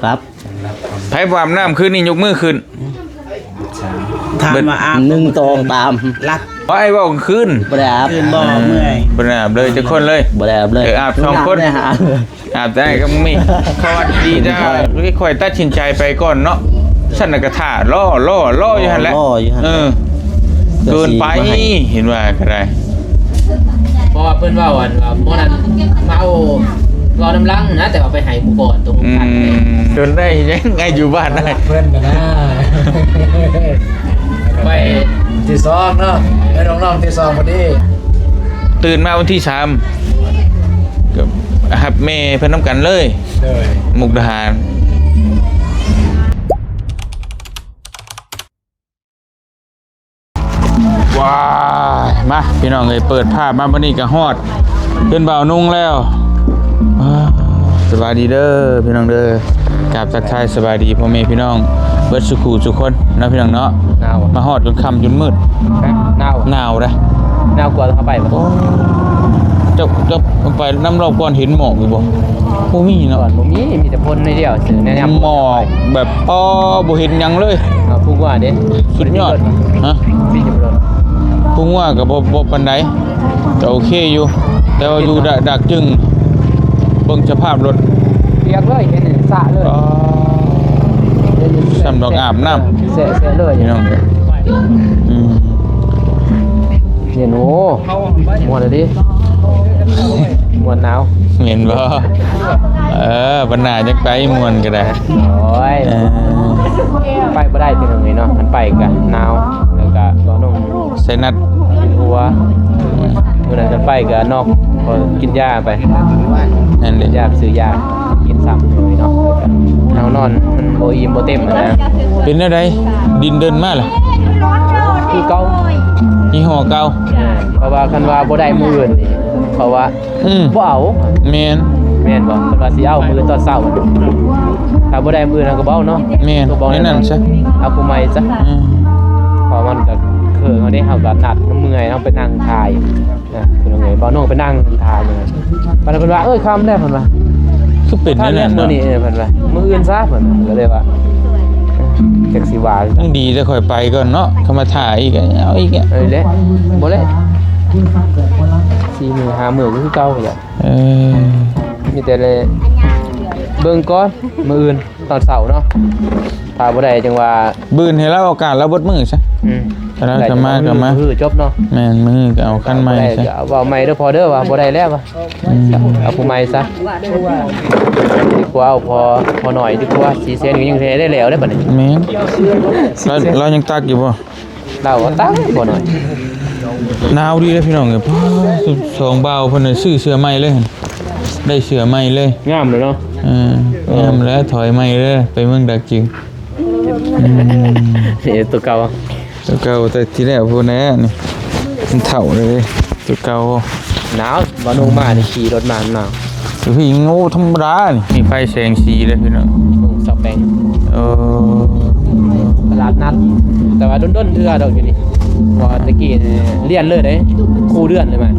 ครับไผบ่อาบน้ำคืนนี่ยกมือขึ้น ทำมาอาบ1 2 3รัก ไอ้บ่คืน บ่ได้อาบบ่เมื่อย บ่ได้อาบเลยจักคนเลย บ่ได้อาบเลย อาบ2 คนอาบได้ก็มีสวัสดีจ้าค่อยตัดสินใจไปก่อนเนาะฉันน่ะก็ท่ารออยู่หั่นแหละเกินไปเห็นว่าก็ได้ เพราะว่าเพิ่นว่าวันว่าโมนั้นมาเอารอน้ำลังนะแต่ว่าไปให้ผู้ก่อนตรงกัน จนได้ยังไงอยู่บ้านได้ เพื่อนกันนะ ไป ที่สองเนาะไอ้น้องๆที่สองพอดี ตื่นมาวันที่3กับฮับเมย์เพิ่นน้ำกันเลย เลย มุกดาหารว้ายมาพี่น้องเอ้ยเปิดภาพมาบัดนี้ก็ฮอดเป็นบ่าวนุ่งแล้วว้าวสบายดีเด้อพี่น้องเด้อกราบทักทายสบายดีพ่อแม่พี่น้องเบิดสุขุทุกคนนะพี่น้องเนาะ หนาว มาฮอดจนค่ำจนมืด หนาว หนาวเด้อ หนาวกว่าเข้าไปบ่ จะไปน้ำรอบก่อนเห็นหมอกอยู่บ่บ่มีเนาะ ก่อนบ่มีแต่พ่นในเดียวสื่อแนะนำ หมอกแบบบ่เห็นหยังเลย ผู้ว่าเด้ สุดยอดฮะ พี่จะบ่ พุ่งว่าก็บ่ปานใดแต่โอเคอยู่ แต่ว่าอยู่ดักจึงเบิ่งสภาพรถ เรียกเลยเห็นสระเลย สำดอกอาบน้ำ เสียเลย พี่น้องอืม เนี่ยหนูมวนเลยดิมวนหนาว เห็นบ่บรรณาจักไปม่วนก็ได้ โอ้ยไปบ่ได้เป็นยังไงเนาะมันไปกันหนาวแล้วก็บ่นุ่ง ใส่นัด กินหัวมื้อนั้นจะไปก็นอกพอกินยาไป นั่น กิ เด้ นยาซื้อยากินซ้ำเลยเนาะเอานอนมันบ่อิ่มบ่เต็มนะ เป็นจังไดดินเดินมาล่ะ คือเก่า ยี่ห้อเก่า เพราะว่าคันว่าบ่ได้มื้ออื่นนี่เพราะว่า บ่เอา แม่น แม่นบ่คันว่าสิเอามื้อตอนเช้าถ้าบ่ได้มื้อนั้นก็บ่เอาเนาะ แม่น ก็บ่ แนั่นซะ เอาผู้ใหม่ซะเพราะมันก็คือเฮาได้เฮาก็นัดน้ำเมื่อยเฮาไปนั่งถ่ายนะคือว่าไงบ่น้องไปนั่งถ่ายอยู่นะเพิ่นว่าคำได้เพิ่นว่า คือเป็น ถ้า นั่น เรีย น่ะ นมื้อ เนาะ นี้เพิ่นว่ามื้ออื่นซะเพิ่นก็เลยว่าจักสิว่า ยังดีจะค่อยไปก่อนเนาะเข้ามาถ่ายอีกเอาอีก เอ้ยเละบ่เละ4มื้อ5มื้อก็คือเก่าอย่าง เออ มีแต่เลยเบิ่งก่อนมื้ออื่นตอนเช้าเนาะถ้าบ่ได้จังว่า บืนให้เราโอกาสเราเบิดมื้อซะ แล้วก็มา คือจบเนาะ แม่นมือก็เอาคันใหม่ บ่ได้ ซะ ก็เอาใหม่เด้อพอเด้อว่าบ่ได้แล้วว่ะเอาผู้ใหม่ซะดีกว่าเอาพอหน่อยดีกว่า4แสนก็ยังได้แล้วได้บัดนี้ แม่นเรายังตักอยู่บ่ เราก็ตั้งพอหน่อย หนาวดีเลยพี่น้องเอ้ยสองเบาเพิ่นน่ะซื้อเสื้อใหม่เลยได้เสื้อใหม่เลย งามเลยเนาะ งามแล้วถอยใหม่เลยไปเมืองดักจริง นี่ตัวเก่า ตัวเก่าแต่ที่แรกพูดแน่นี่มันเฒ่าเลยตัวเก่า หนาวบ่ลงมานี่ขี่รถมาหนาว ตัวพี่โง่ธรรมดานี่มีไฟแสงสีเลยพี่น้อง สอบแบง เออ ตลาดนัดแต่ว่าด้นๆเทื่อดอกอยู่นี่ว่าตะกี้นี่เรียนเลยเด้ครูเดือนเลยมั้ย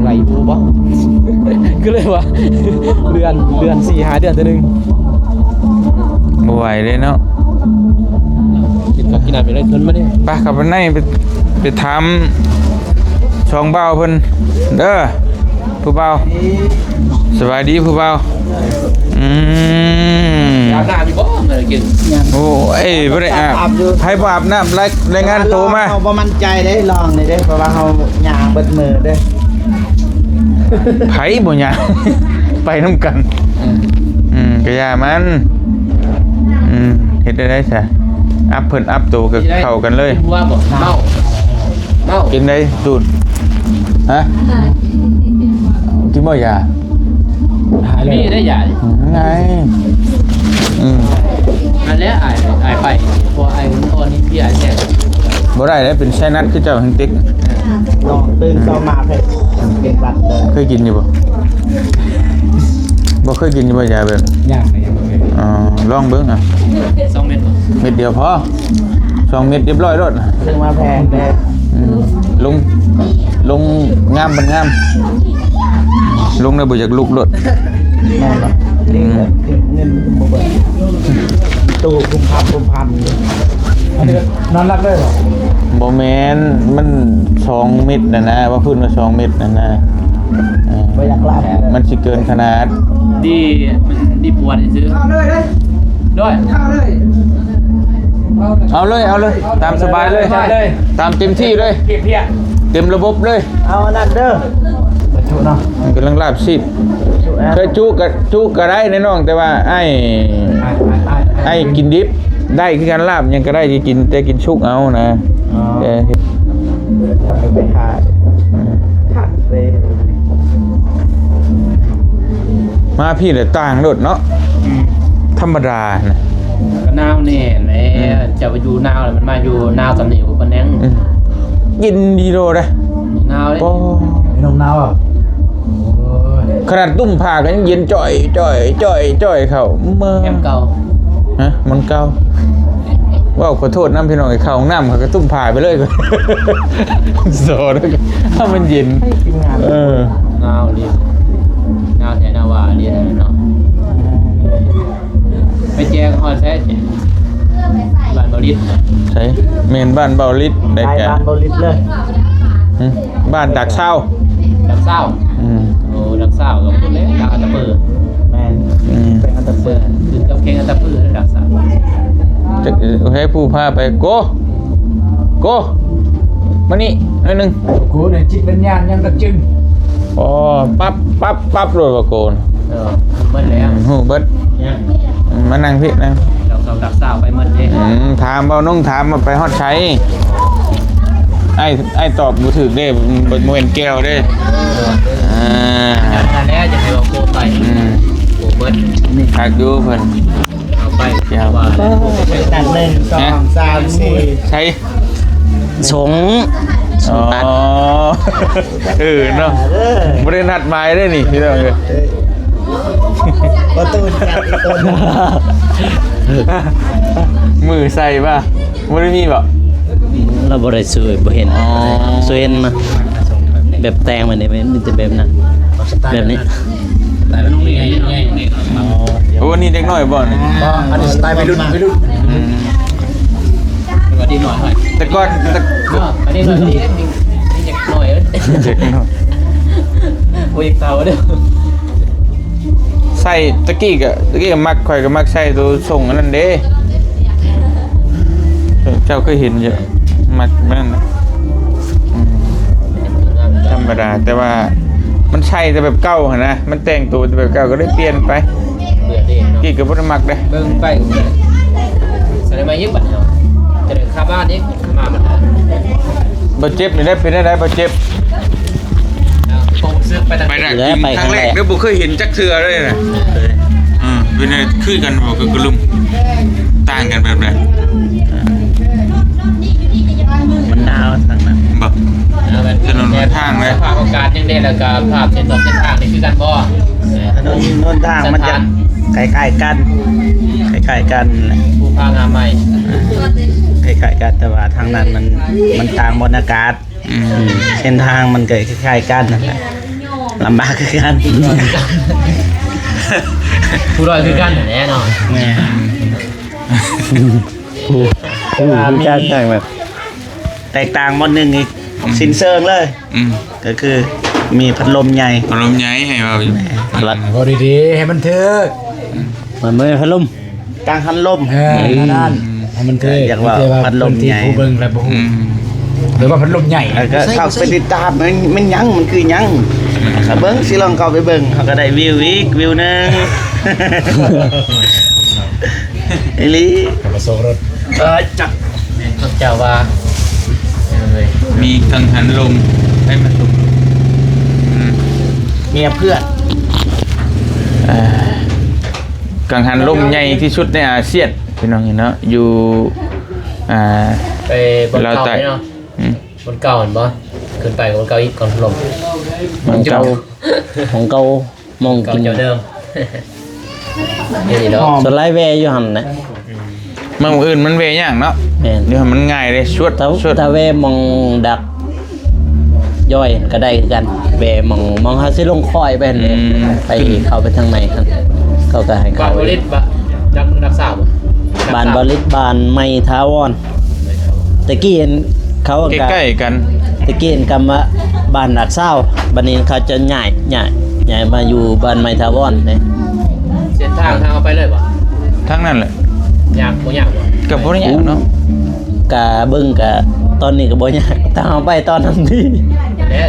ไหวบูบ่ ก็เลยว่าเดือน4-5เดือนตัวนึง บ่ไหวเลยเนาะ กินข้าวกินน้ำไปเลยทนมาดิ ไปขับไปไหนไปถามช่องเบาเพิ่นเด้อผู้เบาสบายดีผู้เบา อาบน้ำมีบ่มากิน โอ้ยบ่ได้อาบให้บ่อาบน้ำรายงานโตมา เฮาบ่มั่นใจได้ลองนี่เด้เพราะว่าเฮาย่างเบิดมือเด้ ไผบ่หยัง ไปนำกันก็อย่ามันเฮ็ดได้ซะอัพเพิ่นอัพโตก็เข้ากันเลย ว่าบ่เมา กินได้ดูดฮะกินบ่ยา มีได้ใหญ่ ไงอันแล้วอายไปพออายตอนนี้พี่อายแท้ บ่ได้แล้วเป็นไซนัสคือเจ้าแห่งติ๊ก ลองตื่นเช้ามาเพิ่นเป็นบัดเลย เคยกินอยู่บ่เคยกินอยู่บ่ยาแบบ ย่างยังบ่เคย ลองเบิ่งอ่ะ 2เม็ดบ่ เม็ดเดียวพอ2เม็ดเรียบร้อยรถ ถึงมาแพงเด้ ลงงามบันงามลงได้บ่อยากลุกรถ แม่นบ่ เงินบ่เบิดตู้กุมพันอันนี้นอนรักเลยเหรอ บ่แม่นมัน2เม็ดนะว่าพื้นว่า2เม็ดนะบ่อยากลาบ มันสิเกินขนาด ดีปวดซื้อด้วย เอาเลยตามสบายเลยตามเต็มที่เลย เพี้ย เต็มระบบเลย เอาอันนั้นเด้อมาจุเนาะ กำลังลาบซีดเคยจุก็ได้แน่น้องแต่ว่าไอ้กินดิบได้คือการลาบยังก็ได้ที่กินแต่กินชุกเอานะแต่ ไปหาขัดเลย มาพี่แต่ต่างโดดเนาะธรรมดานะ ก็นาวแน่แหละจะไปอยู่นาวมันมาอยู่นาวสำเนียงปะแนง ยินดีโดเลย นาวเลย โอ้ ไอ้น้องนาวอ่ะ ขนาดตุ้มผ่ากันยังเย็นจ่อยเขาเมื่อ แคมเก่า ฮะมันเก่าว่าขอโทษน้ำพี่น้องไอ้เข้าห้องน้ำเขาก็ตุ้มผ่าไปเลยโซนถ้ามันเย็นนาวเรียนนาวแถวนาวาเรียนเนาะไปแจ้งฮอดแท้บ้านบริษ ใช่เมนบ้านเบาลิดได้ ไป แก่ บ้านบริษเลย บ้านดักเศร้า ดักเศร้าโอ้ดักเศร้าก็พูดเลยดักอัตตะปือ แมนเป็นอันตะเปื้อน คือกับเพลงอัตตะปือดักเศร้า จะให้ผู้พาไปโกมานี่หน่อยหนึง กูเนี่ยจิตวิญญาณยังกระจึง อ๋อปั๊บโดยว่าโกน เมื่อแล้ว หูเบิดมานั่งพี่นั่ง เราดักเศร้าไปเมื่อเด้ ถามเบาน้องถามมาไปฮอดใช้ไอ้ตอบมือถือได้บนเวนแก้วได้งานแล้วจะให้เราโกไปโกเบิร์ด ถักดูเพิ่น เอาไปว่า ตัด1 2 3 4 ใช้ สง อ๋อเนาะบริษัทหมายได้นี่พี่น้องเลย ประตูจับต้น มือใส่ป่ะไม่ได้มีป่ะ เราบ่ได้สวยบ่เห็นสวยเห็นนะแบบแต่งมันนี่มันจะแบบนั้นแบบนี้ แต่ไม่ต้องมีไง โอ้นี่เด็กน้อยบ่นี่ อันนี้สไตล์วัยรุ่น สวัสดีหน่อย แต่ก่อนแต่ อันนี้หน่อยนี่เด็กหน่อย เด็กน้อย โอ้ยเตาเด้อ ใส่ตะกี้ก็มักข่อยก็มักใส่ตัวส่งอันนั้นเด้เจ้าเคยเห็นเยอะมักนั่นน่ะธรรมดาแต่ว่ามันใช่แต่แบบเก่าหั่นนะมันแต่งตัวแต่แบบเก่าก็ได้เปลี่ยนไป เบื่อดีเนาะ กี่ก็บ่ได้มักเด้ เบิ่งไปแสดงมายึดบัตรเนาะจะได้ค่าบ้านนี้มามัน บ่เจ็บนี่ได้เป็นได้บ่เจ็บ คงซื้อไปตั้ง ไปได้กินครั้งแรกเด้อบ่เคยเห็นจักเทื่อเลยนะเป็นไงคือกันบ่คือกลุ่มต่างกันแบบใด มันหนาวทางนั้น บ่ถนนหนทางเลย ภาพอากาศยังได้แล้วก็ภาพเส้นทางนี่คือกันบ่ ถนนนนทางมันจะคล้ายๆกันแหละ ผู้พางามใหม่ คล้ายๆกันแต่ว่าทางนั้นมันต่างบรรยากาศเส้นทางมันก็คล้ายๆกันนั่นแหละลำบากคือกัน ผู้รอยคือกันแน่นอน แม่มีการแต่งแบบแตกต่างมดหนึ่งอีกสินเซิงเลยก็คือมีพัดลมใหญ่ พัดลมใหญ่ให้เบาอยู่ พอดีๆให้มันเถิก มันไม่พัดลม กลางพัดลม นั่นให้มันเท่ อยากว่าพัดลมใหญ่ ผู้เบิ่งแล้วบ่ฮู้หรือว่าพัดลมใหญ่ แล้วก็เข้าไปติดตามมันยังมันคือยังเบิ้งสิลองเข้าไปเบิ้งเขาก็ได้วิวอีกวิวหนึงอีหลี มาส่งรถ จับ เขาเจ้าว่าเลย มีกังหันลมให้มันสุก เมียเพื่อน กังหันลมใหญ่ที่สุดในอาเซียนพี่น้องเห็นเนาะอยู่ไปบนเก่าเนาะบนเก่าเห็นบ่ขึ้นไปบนเก่าอีกก่อนลม มันเก่า ของเก่ามอง เก่า กิน เจ้าเดิมนี่เนาะ สไลด์แวร์อยู่หั่นนะ เมื่ออื่นมันเวย่างเนาะ แม่น เดี๋ยวมันง่ายเลยชวด ถ้าแวร์มองดักย่อยก็ได้คือกันแวร์มองหาสิลงคอยไปหั่นเลยไปเข้าไปทางในครับ เขาก็ให้ บ้า เขา นบริษบะรักษาบ่ บ้านบริษบ้านไม่ท้าวอนตะกี้เห็นเขาก็ ใกล้ๆกัน ตะกี้เห็นคำว่าบ้านรักษาบัดนี้เขาจะย้ายมาอยู่บ้านไม่ท้าวอนเนี่ย เส้นทางเอาไปเลยบ่ ทั้งนั้นแหละ ยากบ่ยากบ่ กับบ่ได้หยังเนาะ กะเบิ่งกะตอนนี้ก็บ่ยากถ้าเอาไปตอนนั้นนี่ แหละ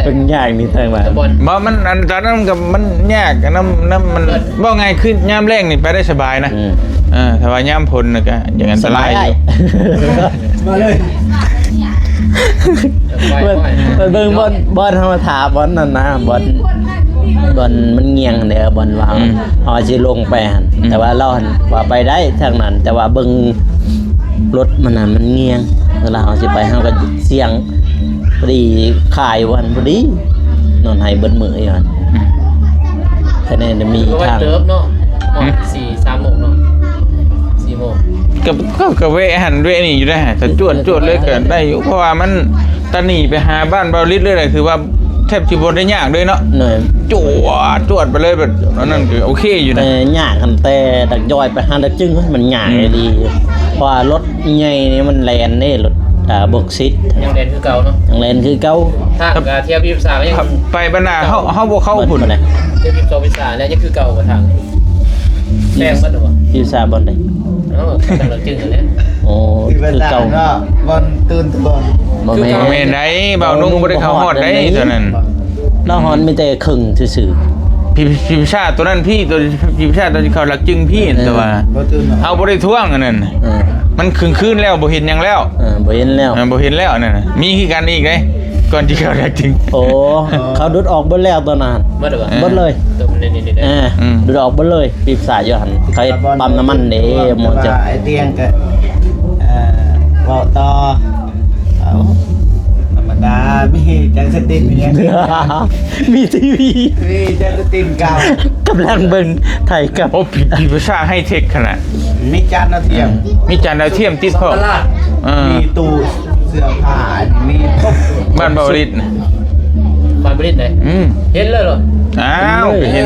เป็นยากนี่ทางว่า ตำบล บ่มันอันตอนนั้นกับมันยากน้ำมันบ่ไงขึ้นยามแรงนี่ไปได้สบายนะถ้าว่ายามฝนน่ะก็อย่างอันตรายอยู่ มาเลย เบิ่งบอลธรรมถาบอลนั่นนะบอลมันเงียงเด้อบอลวางเอาสิลงไปหั่นแต่ว่าเราหั่นว่าไปได้ทางนั้น แต่ว่าเบิ่งรถมันน่ะมันเงียงเวลาเอาสิไปเฮาก็เสียงพอดีขายวันพอดีนอนให้เบิดมื้ออยู่หั่นคะแนนมี ก็ว่า ทาง เติบเนาะ4-3โมงเนาะ4โมง ก็เวหันเวนี่อยู่ได้ฮะแต่จวดเลยก็ได้อยู่เพราะว่ามันตะหนีไปหาบ้านเบาลิดเลยเลยคือว่าแทบสิบ่ได้ยากเลยเนาะ หน่อย จวดไปเลยแบบนั้นคือโอเคอยู่นะ แต่ยากกันแต่ดักย่อยไปหาดักจึงมันยากเลยดีเพราะว่ารถใหญ่นี่มันแลนนี่รถบกซิด ยังเรียนคือเก่าเนาะ ยังแลนคือเก่า ถ้าเทียบ23ก็ยัง ไปบรรณาเฮาบ่เข้าพุ่น บ่ได้ เทียบ22แล้วยังคือเก่ากว่าทางแรงบ่ดอก อยู่ซาบอนได้ เนาะทางเราจึงกันแล้ว โอ้ ที่เป็น คือ ต่า เก่าง ก็วันตื่นตัว บ่แม่ บ่แม่นได้เบานุ่งบ่ได้เข้าฮอดได้เท่านั้น เราฮอนมีแต่ครึ่งซื่อ พี่ชาติตัวนั้นพี่ตัวพี่ชาติตัวที่เขารักจึงพี่แต่ว่า บ่ตื่น เอาบ่ได้ท่วงอันนั้น มันคืนแล้วบ่เห็นหยังแล้ว บ่เห็นแล้ว บ่เห็นแล้วนั่นน่ะมีคือกันอีกเด้ก่อนที่เขารักจึง โอ้เขาดุดออกเบิดแล้วตอนนั้น บ่ดอก เบิดเลย ตัวนี่ๆๆ ดุดออกเบิดเลยปีบสายอยู่หั่นเขาเฮ็ดปั๊มน้ำมันเด้หมดจะ ไอ้เตียงก็เว้าต่อเอาธรรมดามีจังสตินอย่างนี้ มีทีวี มีจังสตินเก่าก ำลังเบิ่งไทยกับ โอ้พี่ประชาให้เทคขนาด มีจานดาวเทียม มีจานดาวเทียมติดพ่อ ตลาด มีตู้เสื้อผ้ามีตุ๊ก บ้านเบาลิดนะ บ้านบริษไหนเห็นเลยเหรอ อ้าวเห็น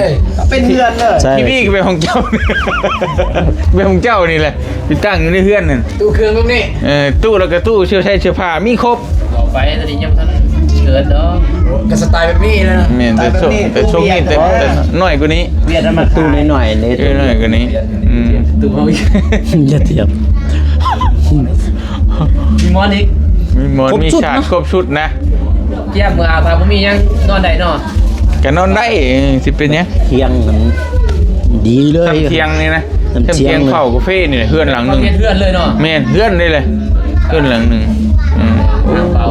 เป็นเดือนเลย ใช่ ทีวีก็เป็นของเจ้า เป็นของเจ้านี่แหละไปตั้งอยู่ในเฮือนนั่น ตู้เครื่องตรงนี้ ตู้แล้วก็ตู้เสื้อใช้เสื้อผ้ามีครบ ต่อไปตอนนี้ยังท่านเกิดเนาะ ก็สไตล์แบบนี้นะ แม่นแต่ช่วงนี้แต่น้อยกว่านี้ เวียดนามมา ตู้หน่อยๆนี่ น้อยกว่านี้ ตู้เขา อย่าเทียบ มีมอนอีก มีหมอนมีฉากครบชุดนะ เทียบมืออาภาพมียังนอนได้เนาะ ก็นอนได้สิเป็นยัง เที่ยงมันดีเลย ทำเทียงนี่นะ ทำเที่ยง ทำเทียงเข้ากาแฟนี่เฮือนหลังหนึง เพื่อนเลยเนาะ แม่นเฮือนนี่เลยเฮือนหลังหนึง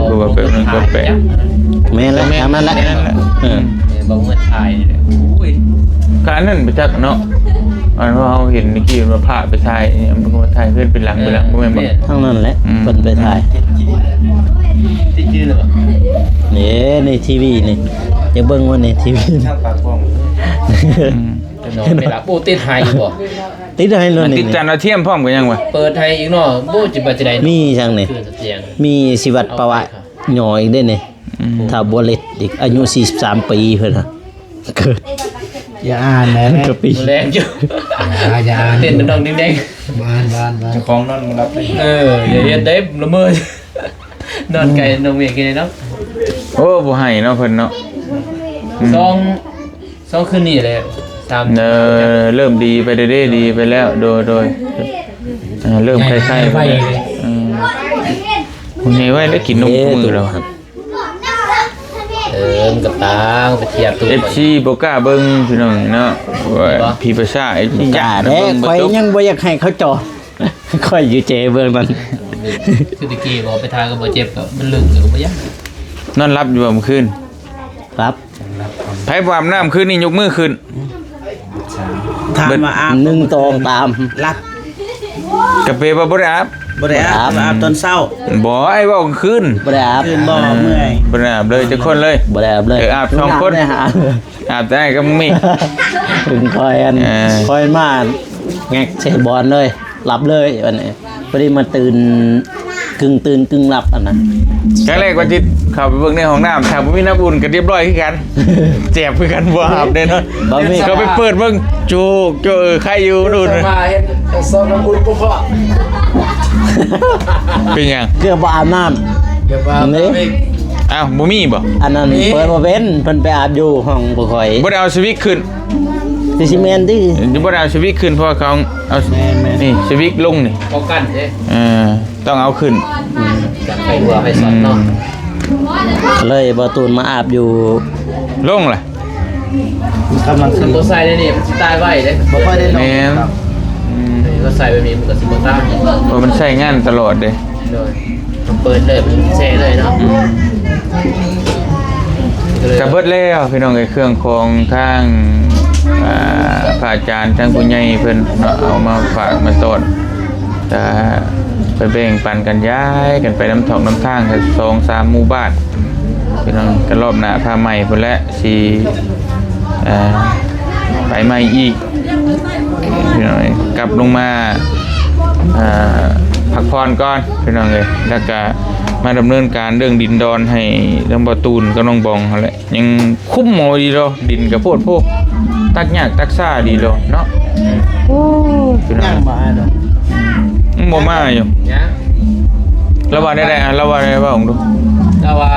ดูว่าเป็นนึงก็เป็น แม่นแล้วทางนั้นแหละเออ บ่เหมือนไทยเลยอุ้ย การนั่นไปจักเนาะอันว่าเฮาเห็นนี่กี้มาพาไปถ่ายมันก็มาถ่ายเฮือนเป็นหลังบ่แม่นบ่ ทางนั้นแหละเพิ่นไปถ่าย ที่ชื่อเหรอ นี่ในทีวีนี่อย่าเบิ่งว่าในทีวี นอนไม่หลับปูติดไทยอยู่บ่ ติดให้เลย มันติ นี่ ดจานดาวเทียมพร้อมกันยังวะ เปิดไทยอีกเนาะบูจิบะจะได้ มีจังนี่ คือเสียง มีสิวัตรประวัติหน่อยได้นี่ถ้าบ่เล็ดอีกอายุ43ปีเพิ่นน่ะเกิด อย่าอ่านนะ ก็ปี แรงอยู่ อย่า เต้นดังๆแดง บ้านเจ้าของนอนมารับได้ ๆอย่าเรียนได้ละเมอนอนไก่นอนเมียกินเนาะ โอ้บ่ให้เนาะเพิ่นเนาะ สองคืนนี้เลย3 เริ่มดีไปเรื่อยๆดีไปแล้วโดยเริ่มคล้ายๆไปคุณยายไว้แล้วกินนมทุกมื้อแล้ว มันกับตางไปเทียบตัว FC บ่กล้าเบิ่งพี่น้องเนาะว่าพี่ประชา FC อย่าเด้ข่อยยังบ่อยากให้เขาจอดข่อยอยู่เจเบิ่งมัน คือตะกี้บอกไปทางก็บ่เจ็บก็มันลึกอยู่ก็บ่ยัก นอนรับอยู่บ่เมื่อคืน ครับ ไผบ่อาบน้ำคืนนี้ยกมือขึ้น ถามมาอาบ 1ตองตาม รัก กะเปบ่ได้อาบ บ่ได้อาบอาบตอนเช้า บ่ไอ้เว้าคืน บ่ได้อาบ คืนบ่เมื่อย บ่ได้อาบเลยจักคนเลย บ่ได้อาบเลย อาบสองคน ได้หา อาบแต่ไอ้กับมี ถึงคอยคอยมาแงกเชบอลเลยหลับเลยวันนี้พอดีมาตื่น กึ่งตื่นกึ่งหลับอันนั้น ครั้งแรกว่าจิตเข้าไปเบิ่งในห้องน้ำถ้าบ่มีน้ำอุ่นก็เรียบร้อยคือกัน เจ็บคือกันบ่อาบเด้เนาะ บ่มี ก็ไปเปิดเบิ่งจูกใครอยู่นู่น สมาเห็นซองน้ำอุ่นปุ๊บพ่อ เป็นหยัง เกือบบ่อาบน้ำ เดี๋ยวมา นี่ อ้าวบ่มีบ่ อันนั้นเปิดบ่เป็นเพิ่นไปอาบอยู่ห้องบ่ค่อย บ่ได้เอาสวิกขึ้น สิสิแม่นติ บ่ได้เอาสวิกขึ้นเพราะว่าเขาเอานี่สวิกลงนี่ ป้องกันเด้ ต้องเอาขึ้น จับไปหัวไปสอนเนาะ เลยบ่ตูนมาอาบอยู่ ลงล่ะ กำลังขึ้น ตัวใส่เนี่ยมันสิตายไว้เด้ บ่ค่อยได้ลง แม่น ครับ ก็ใส่แบบนี้มันก็สิบ่ตาม เพราะมันใช้งานตลอดเด้ โดยเปิดเลยมันแช่เลยเนาะ กระเบิดแล้วพี่น้องไอ้เครื่องของทางพระอาจารย์ทางผู้ใหญ่เพิ่นเนาะเอามาฝากมาต้อนจะไปแบ่งปันกันย้ายกันไปน้ำทองน้ำทางกัน2-3หมู่บ้านพี่น้องกันรอบหน้าพาใหม่พุ่นแหละสิไปใหม่อีกพี่น้องกลับลงมาพักผ่อนก่อนพี่น้องเลยแล้วก็มาดำเนินการเรื่องดินดอนให้เรื่องบ่ตูนกับน้องบองนั่นแหละยังคุ้มหมอดีดอกดินกับโพดพวกตักยากตักซ่าดีดอกเนาะโอ้พี่น้อง ย่างมาดอก บ่มาอยู่ เนี่ย ระว่าได้ๆระว่าได้บ่ของดู แต่ว่า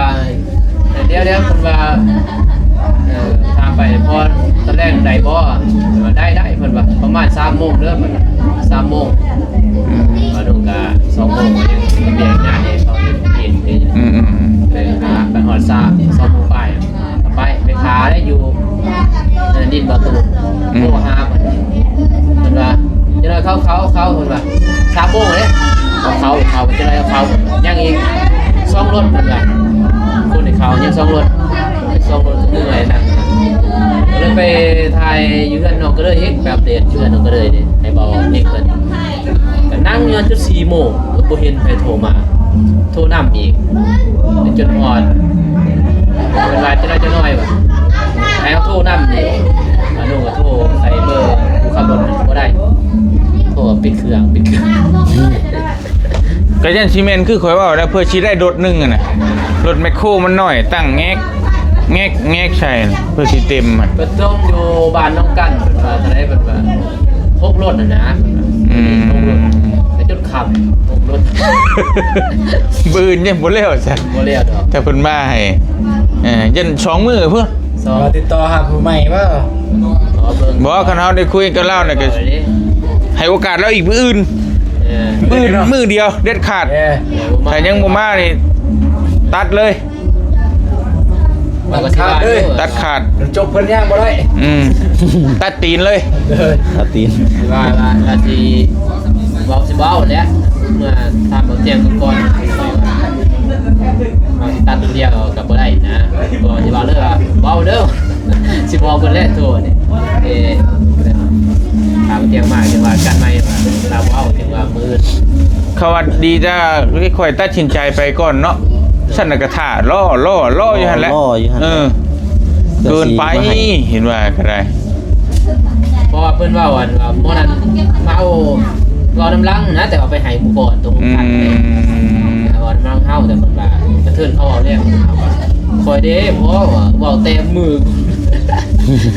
เดี๋ยวเพิ่นว่าทางไปพอตอนแรกได้บ่ว่าได้เพิ่นว่าประมาณ3โมงเด้อเพิ่นว่า3โมงมาดูกะ2โมงก็ยังเบียกงานนี่เขาเห็นนี่ อืม เลยไปหอด2โมงไปหาได้อยู่ดินบ่ตูโทรหาเพิ่นว่าจะได้เขาเพิ่นว่า3โมงเด้เขาจะได้เขายังอีก2รถเพิ่นว่าคนในเขายัง2รถ2รถเหนื่อยนั่งก็เลยไปถ่ายอยู่เฮือนน้องก็เลยเฮ็ดแบบเดทเฮือนน้องก็เลยให้เบาเฮ็ดเพิ่นก็นั่งอยู่จน4โมงก็บ่เห็นใครโทรมาโทรนำอีกจนฮอดเวลาจะได้จะน้อยว่ะให้เขาโทรนำนี่น้องก็โทรใส่เบอร์ผู้ขับรถบ่ได้โทรปิดเครื่อง ก็ยันซีเมนต์คือข่อยว่าแล้วเพื่อสิได้รถนึงอ่ะนะรถแมคโครมันน้อยตั้งแงกใช่น่ะเพื่อสิเต็มมัน เพิ่นต้องอยู่บ้านน้องกันเพิ่นว่าจะได้เพิ่นว่าพกรถน่ะนะ อืม พกรถแต่จนขับพกรถ ปืนยังบ่แล้วซะ บ่เรียกดอก แต่เพิ่นมาให้ยัน2มื้อเพิ่น สอง มาติดต่อหาผู้ใหม่ว่า ขอเบิ่ง บ่คันเฮาได้คุยกับเราน่ะก็ เอาเลยดิ ให้โอกาสเราอีกมื้ออื่น มื้อเดียวเด็ดขาด ถ้ายังบ่มานี่ตัดเลย มันก็สิว่าอยู่ ตัดขาด จบเพิ่นย่างบ่ได้ ตัดตีนเลย เลย อาตีน สิว่าสิเว้าแหล้วเมื่อทำบ่แจ้งก่อนเอาสิตัดตัวเดียวก็บ่ได้นะก็สิว่าเลยว่าเว้าเด้อ สิบอกเพิ่นแล้วโทษนี่ถามเตียงมาจังว่ากันใหม่ว่าเราเว้าจังว่ามืด เขาว่าดีจ้าค่อยตัดสินใจไปก่อนเนาะฉันน่ะก็ท่าล่ออยู่หั่นแหละ รออยู่หั่น เกินไปเห็นว่าก็ได้ เพราะว่าเพิ่นว่าวันว่าหม้อนั้นมาเอารอน้ำลังนะแต่เอาไปให้ผู้ก่อนตรงกันเลยรอน้ำลังเฮาแต่เพิ่นว่ากระเทือนเขาเอาแล้วเอาว่าคอยเด้เพราะว่าเว้าเต็มมือ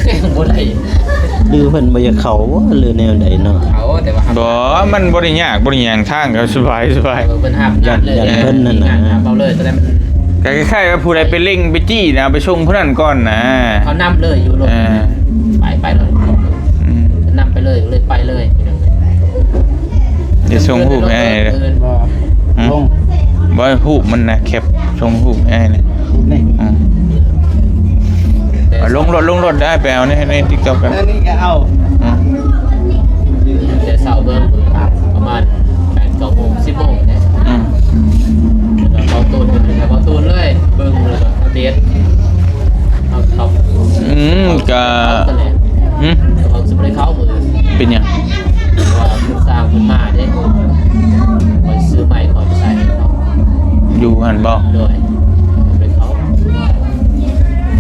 แข่งบ่ได้ ลือเพิ่นบ่อยากเข้าบ่ลือแนวใดเนาะ เขาแต่ว่า บ่มันบ่ได้ยากบ่ได้หยังทางก็สบาย เพิ่นห้ามงานเลย เพิ่นนั่นน่ะ เอาเลยตอนนั้นมัน ก็คล้ายๆว่าผู้ใดไปเล่งไปจี้นะไปชงผู้นั้นก่อนนะ เขานำเลยอยู่รถไปเลย อืม นำไปเลยไปเลย เดี๋ยวชงรูปให้เด้อ บ่ลง บ่รูปมันนะแคปชงรูปให้นะ นี่ อืมเอาลงรถได้ไปเอาใน TikTok กัน แล้วนี่ก็เอา อืม เดี๋ยวเสาร์เบิ่งประมาณ8-9 โมง 10 โมงเนี่ย อืม แล้วเขาตูนเลยเบิ่งแล้วก็อัปเดตเอาเขา ก็ นั่นแหละ อืม เขาสิบ่ได้เข้ามือ เป็นหยัง ว่าผู้สร้างขึ้นมาเด้คอยซื้อใหม่คอยไปใส่ให้เขา อยู่หั่นบ่ ด้วยเป็นเขา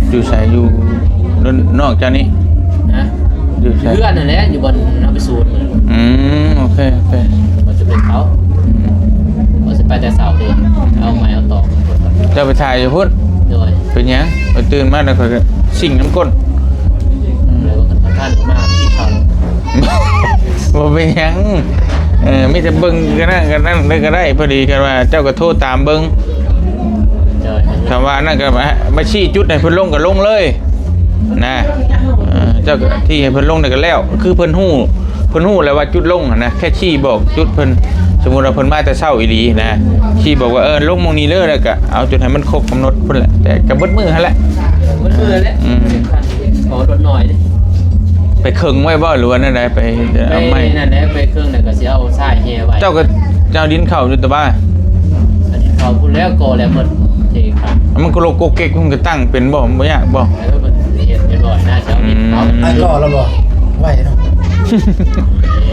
อยู่ไสอยู่นอกจากนี้ นะ อยู่ไส เพื่อนนั่นแหละอยู่บนเอาไปสูตร โอเค มันจะเป็นเขามันจะไปแต่เสาร์ เจ้าไปถ่ายอยู่พุ่น โดย เป็นหยังไปตื่นมาแล้วก็สิ่งน้ำก้น เลยว่ากันท่านมากที่เขา บ่เป็นหยังมีแต่เบิ่งกันนั่นได้ก็ได้พอดีกันว่าเจ้าก็โทรตามเบิ่ง โดย คำว่านั่นก็มาชี้จุดให้เพิ่นลงก็ลงเลยนะเจ้าก็ที่ให้เพิ่นลงได้ก็แล้วคือเพิ่นฮู้แล้วว่าจุดลงนะแค่ชี้บอกจุดเพิ่นสมมุติว่าเพิ่นมาแต่เช้าอีหลีนะชี้บอกว่าลงหม้องนี้เลยแล้วก็เอาจุดให้มันครบกำหนดเพิ่นแหละแต่ก็เบิดมื้อหั่นแหละ มันคือแหละขอรถหน่อยดิ ไปเคิงไว้บ่หรือว่านั่นใดไป ไป เอาไม้ นั่นแหละไปเครื่องนั่นก็สิเอาทรายแห่ไว้ เจ้าก็เจ้าดินเข้าอยู่แต่บ้าน อันนี้เขาพูดแล้วก็แล้วหมดเทค่ะ มันก็โลโกเก๊กมันก็ตั้งเป็นบ่บ่ยากบ่ แล้วมันเห็นเรียบร้อยน่าจะเอาดินเขา ไอ้ก่อแล้วบ่ไหวเนาะ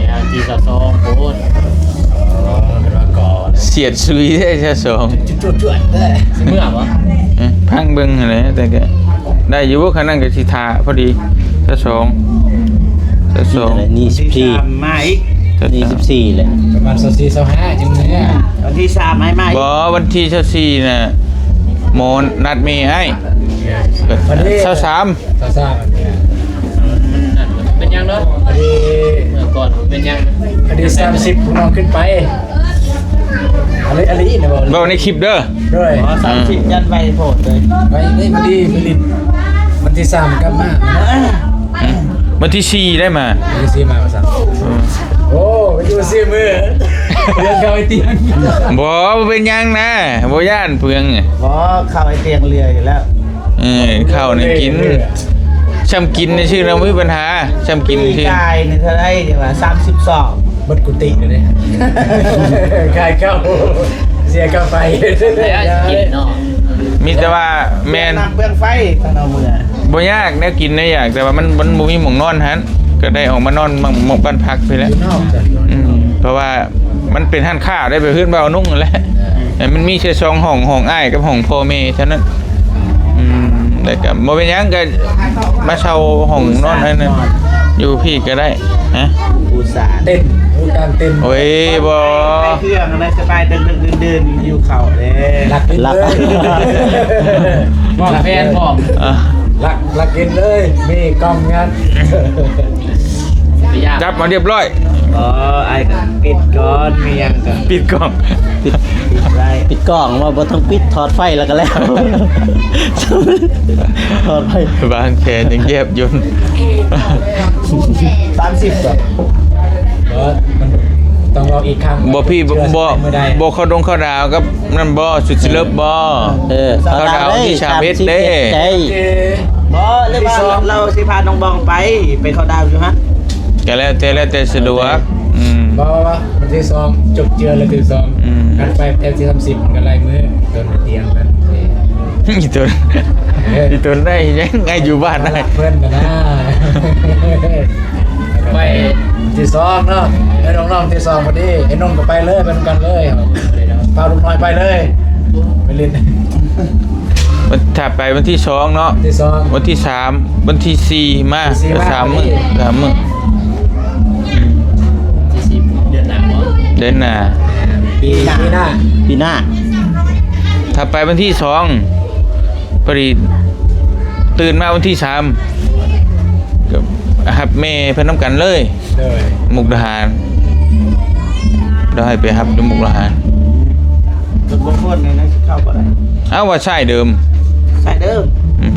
เอาทีสะซองโคตร เป็นว่าก่อ เสียดซุยได้แค่สอง จุดๆได้ สิเมื่อวะ พังเบิ่งอะไรแต่ก็ได้อยู่ว่าคันนั้นก็สิทาพอดีแค่สองแค่สอง นี่ ที่สามมาอีก 14นี่14เลย ประมาณ24-25จังเนี่ย วันที่3ให้มาอีก บ่วันที่24น่ะหมอนัดมีให้ก็23 ทราบเนี่ย นั่นเป็นยังเนาะ พอดี เมื่อก่อนเป็นยัง พอดี30ผมนอนขึ้นไปอะไรอีกนะบ่ เว้าในคลิปเด้อ ด้วย อ๋อ30ยันไปโพดเลย ไปนี่พอดีไปลินวันที่3กลับมา วันที่4ได้มา วันที่4มาว่าซั่นโอ้ไปอยู่4มื้อเรื่องเข้าไอ้เตียง บ่เป็นหยังนะบ่ย่านเพือง บ่เข้าไอเตียงเรืออยู่แล้ว ข้าวนี่กินช่ำกินนี่ชื่อเราไม่มีปัญหาช่ำกิน ปี ชื่อก ายนี่เท่าไหร่เดี๋ยวว่า32 หมดกุฏิเลยเนี่ยขายข้าวเสียกาไฟ แล้วกินเนาะ มีแต่ว่าแม่น น้ำเปลืองไฟตอนเอามือ บ่ยากแนวกินได้ยากแต่ว่ามันบ่มีหม่องนอนหันก็ได้ออกมานอนหม่องบ้านพักไปแล้ว นอกจาก เพราะว่ามันเป็นห้านข้าวได้ไปเพื่อนเบานุ่งนั่นแหละแต่มันมีแค่2ห้องอ้ายกับห้องพ่อแม่ฉะนั้นแต่ก็บ่เป็นหยังก็มาเช่าห้องนอนให้นั่นอยู่พี่ก็ได้ฮะ อุตส่าห์ เต้นรู้การเต้น โอ้ยบ่ ไปเครื่องอะไรสบายเดินอยู่เขาเด้ หลักกินเลย มอบแฟนพร้อม อ่ะ หลักกินเลย มีกล้องงาน ไปยาก จับมาเรียบร้อย อ๋อไอ้ก็ปิดก่อนมียังก็ ปิดกล้อง ปิดไว้ ปิดกล้องว่าบ่ต้องปิดถอดไฟแล้วก็แล้วถอดไฟ บางแขนยังแยบยนต์ 30แบบ มันต้องรออีกครั้ง บ่พี่บ่บ่เข้าดงเข้าดาวกับนั่นบ่สุดสิเลิฟบ่ เขาดาวที่31เด้ บ่เลยว่าเราสิพาน้องบองไปเขาดาวอยู่ฮะ ก็แล้วแต่สะดวกบ่วันที่2จบเจือแล้วที่2กันไปแถวที่30กันลายมือโดนเตียงกัน อีตัวได้ยังไงอยู่บ้านได้ เพื่อนกันนะ ไป ที่2เนาะไอ้น้องๆที่2พอดีไอ้น้องก็ไปเลยไปกันเลยพาลูกน้อยไปเลยไปเล่น มันถ้าไปวันที่2เนาะ ที่2วันที่3วันที่4มา3มื้อ3มื้อ ที่10เดือนหน้าบ่ เดือนหน้า ปีหน้า ปีหน้า ถ้าไปวันที่2พอดีตื่นมาวันที่3ก็หับแม่เพิ่นนำกันเลย เลย มุกดาหารเราให้ไปหับอยู่มุกดาหาร รถบางคนนี่นะเข้าบ่ได้ เอ้าว่าใช่เดิม ใส่เดิม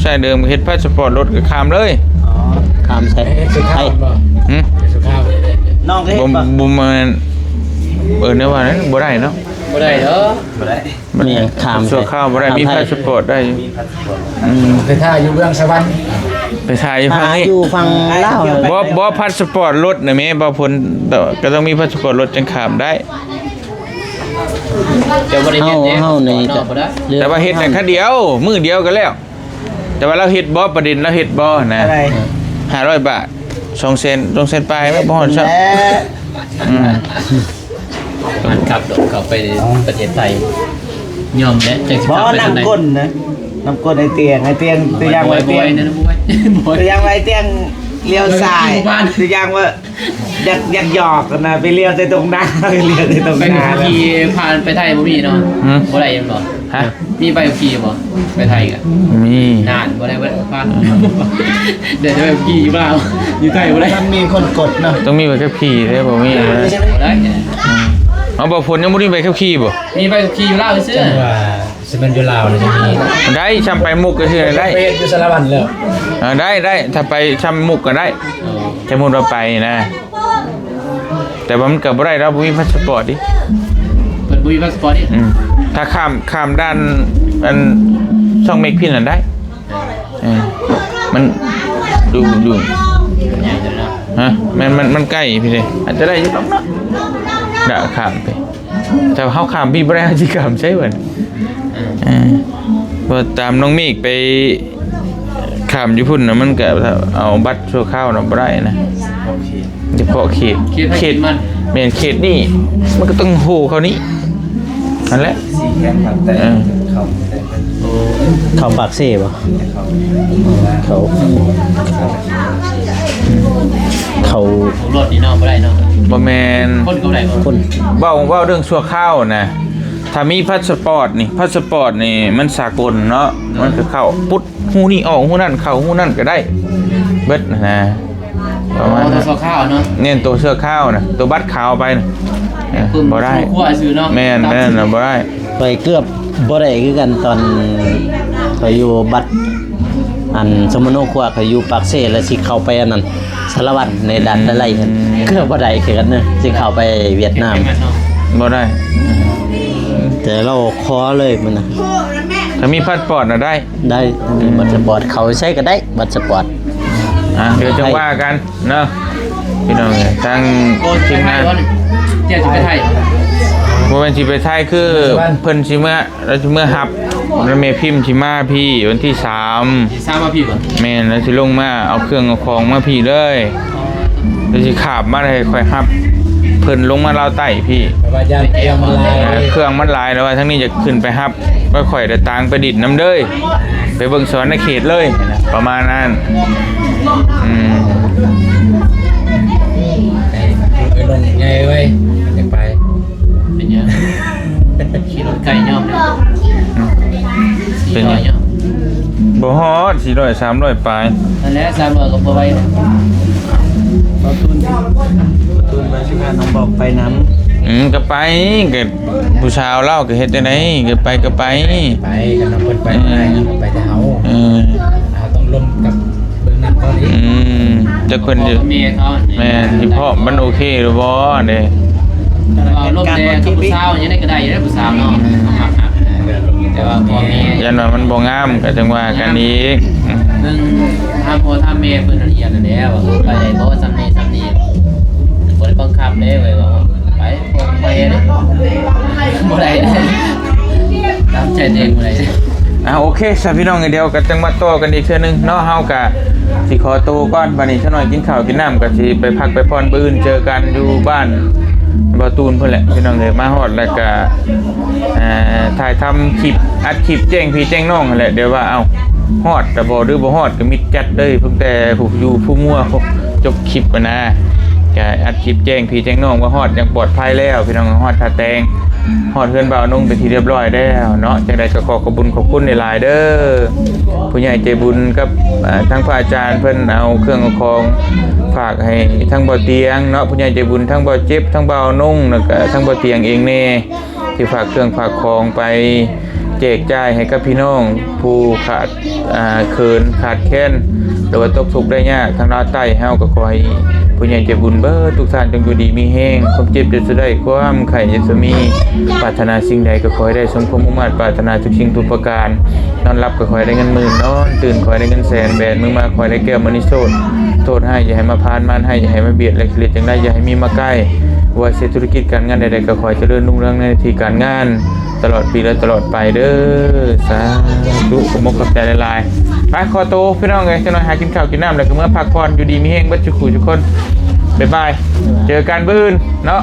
ใช่เดิมเฮ็ดพาสปอร์ตรถก็ข้ามเลย อ๋อ ข้ามใส่ สุข้าวบ่ หึ สุข้าว น้องก็เห็ บ่ นป่ะ บ่มันเนี่ยว่านั้นบ่ได้เนาะ บ่ได้เด้อ บ่ได้ มันยังข้าม ชั่วข้าวบ่ได้มีพาสปอร์ตได้อยู่ มีพาสปอร์ต ไปท่าอยู่เบื้องสวรรค์ ไปถ่ายอยู่ หา ทางนี้ อยู่ฝั่งลาว บ่พาสปอร์ตรถนะแม่บ่พ้นแต่ก็ต้องมีพาสปอร์ตรถจังข้ามได้ จะบ่ได้เฮ็ดเด้ เฮาใน ก็บ่ได้ แต่ว่าเฮ็ดแต่คันเดียวมื้อเดียวก็แล้ว แต่ว่าเราเฮ็ดบ่ประเด็นเราเฮ็ดบ่นะ อะไร 500 บาท2เซน2เซนปลายไม่บ่ฮอดซะ และ มันกลับดอกกลับไปประเทศไทยยอมแล้วจังสิ บ่ กลับไปทางไหน น้ำก้นนะน้ำก้นไอเตียงตัวอย่างไว้เตียง นั่นบ่ไว้ ตัวอย่างไว้เตียง เลี้ยวซ้ายคือยังว่าอยากหยอกกันนะไปเลี้ยวในตรงหน้าไปเลี้ยวในตรง ไป หน้าแล้ว ขี่ผ่านไปไทยบ่มีเนาะบ่ได้ยังบ่ ฮะ มีใบขับขี่บ่ไปไทยกัน มี นานบ่ได้เบิดฟังเดี๋ยวจะไปขี่อยู่เปล่าอยู่ไทยบ่ได้ มันมีคนกดเนาะ ต้องมีใบขับขี่เด้บ่มีนะ บ่ได้ เอาบ่ฝนยังบ่มีใบขับขี่บ่ มีใบขับขี่อยู่ลาวซื่อ จังว่าสิเป็นอยู่ลาวเลยจะมี ได้ชำไปมุกก็คือได้ ไปเฮ็ดอยู่สารวัตรแล้ว ได้ถ้าไปชำมุกก็ได้จะมุดเราไปนะ แต่ว่ามันก็บ่ได้เราบ่มีพาสปอร์ตดิ เพิ่นบ่มีพาสปอร์ตอีก ถ้าข้ามด้านอันช่องเมกพินนั่นได้มันดู ใหญ่จังเนาะ ฮะมันใกล้พี่เลยอาจจะได้อยุบเนาะด่าข้ามไปแต่ว่าเขาข้ามพี่บ่ได้ที่ข้ามใช่เหมือนพอตามน้องเมฆไปข้ามอยู่พุ่นนะมันก็เอาบัตรชั่วข้าวน่ะบ่ได้นะเฉพาะเขต เขตมัน แม่นเขตนี่มันก็ต้องโหเขานี้นั่นแหละ สีแก้มครับแต่เขา เขาปากเซ่บ่เขา รถนี่เนาะบ่ได้เนาะ บ่แม่น คนก็บ่ได้บ่ คน เว้าเรื่องชั่วข้าวนะถ้ามีพาสปอร์ตนี่มันสากลเนาะมันก็เข้าปุ๊ดหูนี่ออกหูนั่นเข้าหูนั่นก็ได้เบิดนะประมาณ ตั นั้ วน ข้าวเนาะ เน้นตัวเสื้อข้าวนะตัวบัตรขาวไปนะบ่ได้ คั่วซื้อเนาะ แม่นนะบ่ได้ ไปเกือบบ่ได้คือกันตอนเขาอยู่บัดอันสมโนครัวเขาอยู่ปากเซ่แล้วสิเข้าไปอันนั้นสารวัตรในดันอะไรกันเกือบบ่ได้คือกันเนอะสิเข้าไปเวียดนาม บ่ได้ แต่เราขอเลยมันนะ ถ้ามีพาสปอร์ตน่ะได้ ได้มีบัตรสปอร์ตเขาใช้ก็ได้บัตรสปอร์ต เดี๋ยวจังว่ากันเนาะพี่น้องทาง โอ้ ที ที ม ม งาน เที่ยวจะไปไทย บ่แม่นสิไปไทยคือเพิ่นสิเราสิเมื่อรับแล้วแม่พิมพ์สิมาพี่วันที่3 สิทราบว่าพี่บ่ แม่นแล้วสิลงมาเอาเครื่องเอาของมาพี่เลยแล้วสิขาบมาให้ค่อยรับเพิ่นลงมาลาวใต้พี่ แต่ว่าย่านเตียงมันลาย เครื่องมันหลายแล้วว่าทั้งนี้จะขึ้นไปรับก็ค่อยได้ตังไปดิดน้ำเด้ยไปเบิ่งสวนในเขตเลยประมาณนั้นอืม ไปลงไงเว้ยอยากไป เป็นยังขี่รถไก่ย่อมเนี่ย เป็นไง ย่อม บ่ฮอด400 300ปลาย นั่นแหละ300ก็บ่ไหวเนาะ ตูนมาช่วยน้องบอกไปน้ ก็ไปก็ผู้ชาวเล่าก็เฮ็ดได้ไหนก็ไป ไปกันน้องเพิ่นไปไปแต่เฮา เออ เราต้องลงกับเบื้องหน้าก่อนนี้ จะคนอยู่ เมียเขา แม่ที่พ่อมันโอเคหรือบ่เด้ เอาลมแดงกับผู้สาวยังได้ก็ได้ได้ผู้สาวเนาะแต่ว่าพอมี ยันว่ามันบ่งามก็จังว่ากันอีก เพิ่งทำพอทำเมียเพิ่นละเอียดนั่นแหละว่าไปได้บ่ซ้ำนี้บ่ได้บังคับเด้เว้ยว่าไปพวกไปเด้บ่ได้เด้ตามใจตัวเองบ่ได้เด้ โอเคสาพี่น้องเดียวก็จังมาต่อกันอีกเทื่อนึงเนาะเฮาก็สิขอตัวก่อนบัดนี้ซะหน่อยกินข้าวกินน้ำก็สิไปพักไปพรมื้ออื่นเจอกันอยู่บ้านบ่ตูนเพิ่นแหละพี่น้องเอ้ยมาฮอดแล้วก็ถ่ายทำคลิปอัดคลิปแจ้งพี่แจ้งน้องนั่นแหละเดี๋ยวว่าเอาฮอดแต่บ่หรือบ่ฮอดก็มิดจัดเลยเพิ่งแต่ผู้อยู่ผู้มั่วจบคลิปอะนะก็อัดคลิปแจ้งพี่แจ้งน้องว่าฮอดอย่างปลอดภัยแล้วพี่น้องฮอดท่าแตงฮอดเฮือนบ่าวนุ่งเป็นที่เรียบร้อยแล้วเนาะจังได๋ก็ขอขอบคุณในหลายๆเด้อผู้ใหญ่ใจบุญกับทั้งพระอาจารย์เพิ่นเอาเครื่องเอาของฝากให้ทั้งบ่อเตียงเนาะผู้ใหญ่ใจบุญทั้งบ่อเจ็บทั้งบ่าวนุ่งแล้วก็ทั้งบ่อเตียงเองแน่ที่ฝากเครื่องฝากของไปแจกจ่ายให้กับพี่น้องผู้ขาดเขินขาดแคลนหรือว่าตกทุกข์ได้ยากทางลาวใต้เฮาก็ขอให้ผู้ใหญ่ใจบุญเบิดทุกท่านจงอยู่ดีมีแฮงความเจ็บจะได้ความไข้จะมีปรารถนาสิ่งใดก็ขอให้ได้สมความมุ่งมั่นปรารถนาทุกสิ่งทุกประการนอนหลับก็ขอให้ได้เงินหมื่นนอนตื่นขอให้ได้เงินแสนแบนมือมาขอให้ได้แก้วมณีโชตโทษให้อย่าให้มาพานมันให้อย่าให้มาเบียดและเครียดจังได้อย่าให้มีมาใกล้ว่าเศรษฐธุรกิจการงานใดๆก็ขอให้เจริญรุ่งเรืองในที่การงานตลอดปีและตลอดไปเด้อสาธุขอบคุณกับใจหลายๆไปขอตัวพี่น้องเอ้ยจะหน่อยหากินข้าวกินน้ำแล้วก็เมื่อพักผ่อนอยู่ดีมีแฮงบัดจุกทุกคนบ๊ายบายเจอกันมื้ออื่นเนาะ